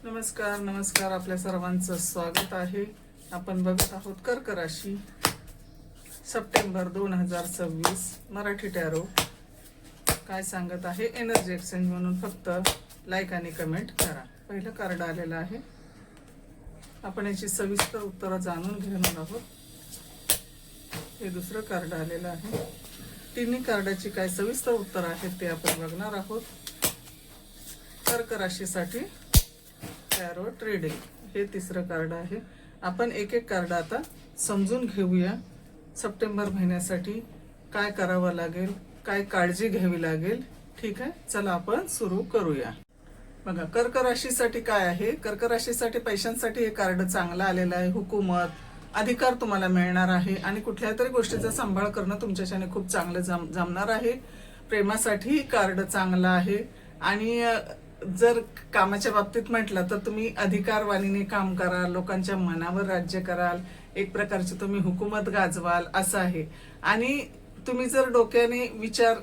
नमस्कार नमस्कार आपल्या सर्वांचं स्वागत आहे। आपण बघत आहोत कर्क राशी सप्टेंबर 2026 मराठी टॅरो काय सांगत आहे एनर्जी एक्सचेंज म्हणून फक्त लाईक आणि कमेंट करा। पहिलं कार्ड आलेलं आहे, आपण याची सविस्तर उत्तरं जाणून घेणार आहोत। हे दुसरं कार्ड आलेलं आहे, तिन्ही कार्डाची काय सविस्तर उत्तर आहेत ते आपण बघणार आहोत। कर्क राशीसाठी टॅरो ट्रेडिंग हे तिसरं कार्ड आहे। आपण एक एक कार्ड आता समजून घेऊया। सप्टेंबर महिन्यासाठी काय करावं लागेल, काय काळजी घ्यावी लागेल, ठीक आहे। चला आपण सुरू करूया। बघा कर्क राशीसाठी काय आहे। कर्क राशीसाठी पैशांसाठी हे कार्ड चांगलं आलेलं आहे। हुकूमत, अधिकार तुम्हाला मिळणार आहे आणि कुठल्या तरी गोष्टीचा सांभाळ करणं तुमच्याच्याने खूप चांगलं जमणार आहे। प्रेमासाठी कार्ड चांगला आहे आणि जर कामाच्या बाबतीत म्हटलं तर तुम्ही अधिकारवाणीने काम कराल, लोकांच्या मनावर राज्य कराल, एक प्रकारची तुम्ही हुकूमत गाजवाल असं आहे। आणि तुम्ही जर डोक्याने विचार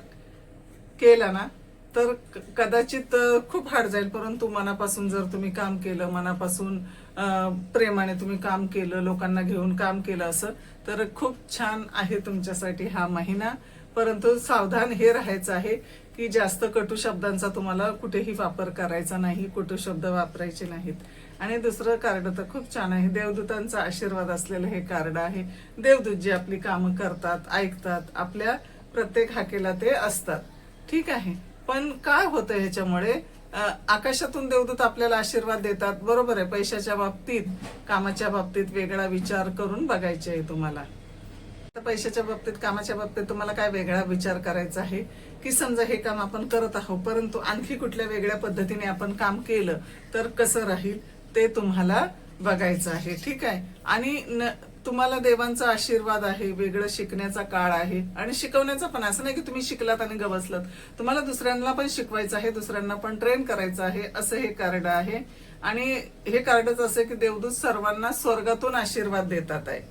केला ना तर कदाचित खूप हार्ड जाईल, परंतु मनापासून जर तुम्ही काम केलं, मनापासून प्रेमाने तुम्ही काम केलं, लोकांना घेऊन काम केलं असं तर खूप छान आहे तुमच्यासाठी हा महिना। परंतु सावधान हे राहायचं आहे की जास्त कटू शब्दांचा तुम्हाला कुठेही वापर करायचा नाही, कटू शब्द वापरायचे नाहीत। आणि दुसरं कार्ड तर खूप छान आहे, देवदूतांचा आशीर्वाद असलेलं हे कार्ड आहे। देवदूत जे आपली कामं करतात, ऐकतात, आपल्या प्रत्येक हाकेला ते असतात, ठीक आहे। पण काय होतं ह्याच्यामुळे आकाशातून देवदूत आपल्याला आशीर्वाद देतात, बरोबर आहे। पैशाच्या बाबतीत, कामाच्या बाबतीत वेगळा विचार करून बघायचे आहे तुम्हाला। पैशाच्या बाबतीत, कामाच्या बाबतीत तुम्हाला काय वेगळा विचार करायचा आहे की समजा हे काम आपण करत आहोत परंतु आणखी कुठल्या वेगळ्या पद्धतीने आपण काम केलं तर कसं राहील ते तुम्हाला बघायचं आहे, ठीक आहे। आणि तुम्हाला देवांचा आशीर्वाद आहे, वेगळं शिकण्याचा काळ आहे आणि शिकवण्याचा पण, असं नाही की तुम्ही शिकलात आणि गवसलात, तुम्हाला दुसऱ्यांना पण शिकवायचं आहे, दुसऱ्यांना पण ट्रेन करायचं आहे, असं हे कार्ड आहे। आणि हे कार्डच असे की देवदूत सर्वांना स्वर्गातून आशीर्वाद देतात आहे।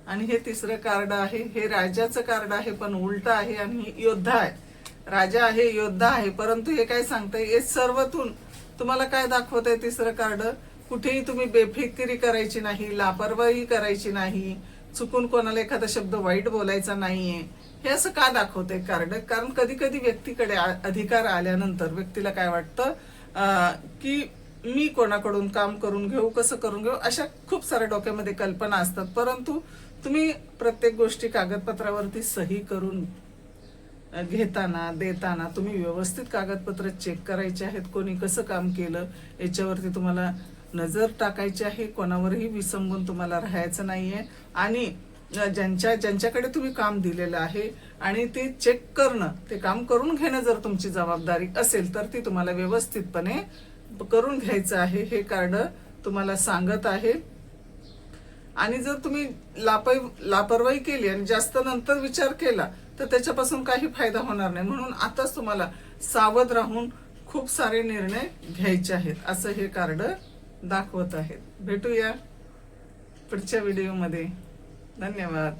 आणि हे तिसरं कार्ड आहे, हे राजाचं कार्ड आहे पण उलट आहे आणि योद्धा आहे। राजा आहे, योद्धा आहे, परंतु हे काय सांगतंय, हे सर्वतून तुम्हाला काय दाखवतंय तिसरं कार्ड, कुठेही तुम्ही बेफिकिरी करायची नाही, लापरवाही करायची नाही, चुकून कोणाला एखादा शब्द वाईट बोलायचा नाहीये। हे असं का दाखवतंय कार्ड, कारण कधी कधी व्यक्तीकडे अधिकार आल्यानंतर व्यक्तीला काय वाटतं की मी कोणाकडून काम करून घेऊ, कसं करून घेऊ, अशा खूप साऱ्या डोक्यामध्ये कल्पना असतात। परंतु तुम्ही प्रत्येक गोष्टी कागदपत्रावरती सही करून घेताना, देताना तुम्ही व्यवस्थित कागदपत्र चेक करायचे आहेत, कोणी कसं काम केलं याच्यावरती तुम्हाला नजर टाकायची आहे, कोणावरही विसंबून तुम्हाला राहायचं नाहीये। आणि ज्यांच्याकडे तुम्ही काम दिलेलं आहे आणि ते चेक करणं, ते काम करून घेणं जर तुमची जबाबदारी असेल तर ती तुम्हाला व्यवस्थितपणे करून घ्यायचं आहे, हे कार्ड तुम्हाला सांगत आहे। आणि जर तुम्ही लापरवाही केली आणि जास्त नंतर विचार केला तर त्याच्यापासून काही फायदा होणार नाही। म्हणून आताच तुम्हाला सावध राहून खूप सारे निर्णय घ्यायचे आहेत, असं हे कार्ड दाखवत आहेत। भेटूया पुढच्या व्हिडिओमध्ये, धन्यवाद।